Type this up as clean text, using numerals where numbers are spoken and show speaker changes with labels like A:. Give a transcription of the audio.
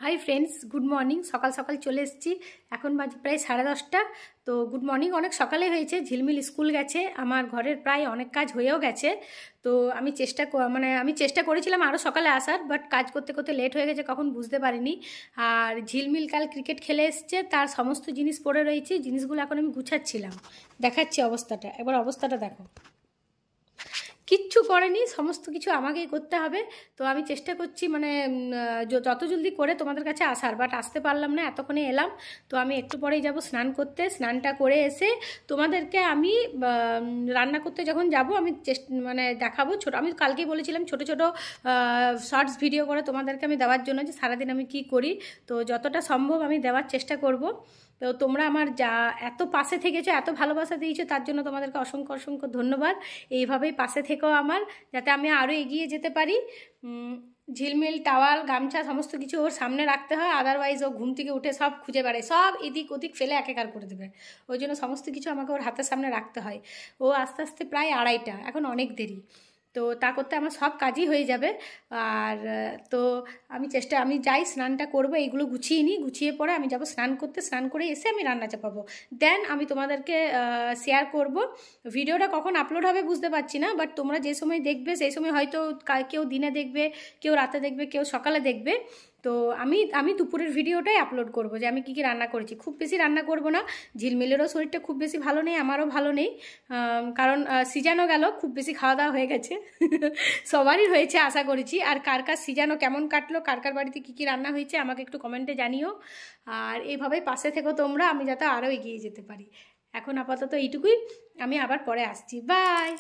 A: Hi friends, good morning. সকাল সকাল চলে এসেছি, এখন বাজে প্রায় 10:30। তো গুড মর্নিং অনেক সকালে হয়েছে। ঝিলমিল স্কুল গেছে, আমার ঘরের প্রায় অনেক কাজ হয়েও গেছে। তো আমি চেষ্টা করেছিলাম আরও সকালে আসার, বাট কাজ করতে করতে লেট হয়ে গেছে, কখন বুঝতে পারিনি। আর ঝিলমিল কাল ক্রিকেট খেলে এসছে, তার সমস্ত জিনিস পড়ে রয়েছে, জিনিসগুলো এখন আমি গুছাচ্ছিলাম। দেখাচ্ছি অবস্থাটা, একবার অবস্থাটা দেখো। কিচ্ছু করেনি, সমস্ত কিছু আমাকেই করতে হবে। তো আমি চেষ্টা করছি যত জলদি করে তোমাদের কাছে আসার, বাট আসতে পারলাম না, এতক্ষণে এলাম। তো আমি একটু পরেই যাব স্নান করতে। স্নানটা করে এসে তোমাদেরকে আমি রান্না করতে যখন যাব আমি দেখাবো। আমি কালকেই বলেছিলাম ছোট ছোট শর্টস ভিডিও করে তোমাদেরকে আমি দেওয়ার জন্য, যে সারাদিন আমি কি করি। তো যতটা সম্ভব আমি দেওয়ার চেষ্টা করব। তো তোমরা আমার যা এত পাশে থেকেছো, এত ভালোবাসা দিয়েছো, তার জন্য তোমাদেরকে অসংখ্য অসংখ্য ধন্যবাদ। এইভাবেই পাশে থেকেও আমার, যাতে আমি আরও এগিয়ে যেতে পারি। ঝিলমিল টাওয়াল গামছা সমস্ত কিছু ওর সামনে রাখতে হয়, আদারওয়াইজ ও ঘুম থেকে উঠে সব খুঁজে বেড়ায়, সব এদিক ওদিক ফেলে একাকার করে দেবে। ওই জন্য সমস্ত কিছু আমাকে ওর হাতের সামনে রাখতে হয়। ও আস্তে আস্তে প্রায় 2:30, এখন অনেক দেরি। তো তা করতে আমার সব কাজই হয়ে যাবে। আর তো আমি যাই, স্নানটা করবো, এইগুলো গুছিয়ে নিই, গুছিয়ে পরে আমি যাব স্নান করতে। স্নান করে এসে আমি রান্না চাপাবো, দেন আমি তোমাদেরকে শেয়ার করব। ভিডিওটা কখন আপলোড হবে বুঝতে পারছি না, বাট তোমরা যে সময় দেখবে সেই সময় হয়তো কেউ দিনে দেখবে, কেউ রাতে দেখবে, কেউ সকালে দেখবে। তো আমি দুপুরের ভিডিওটাই আপলোড করব, যে আমি কী কী রান্না করেছি। খুব বেশি রান্না করব না, ঝিলমিলেরও শরীরটা খুব বেশি ভালো নেই, আমারও ভালো নেই। কারণ সিজানও গেল, খুব বেশি খাওয়া দাওয়া হয়ে গেছে। সবারই হয়েছে আশা করেছি। আর কার কার সিজানও কেমন কাটলো, কার কার বাড়িতে কী কী রান্না হয়েছে আমাকে একটু কমেন্টে জানিও। আর এইভাবেই পাশে থেকো তোমরা, আমি যাতে আরও এগিয়ে যেতে পারি। এখন আপাতত এইটুকুই, আমি আবার পরে আসছি। বাই।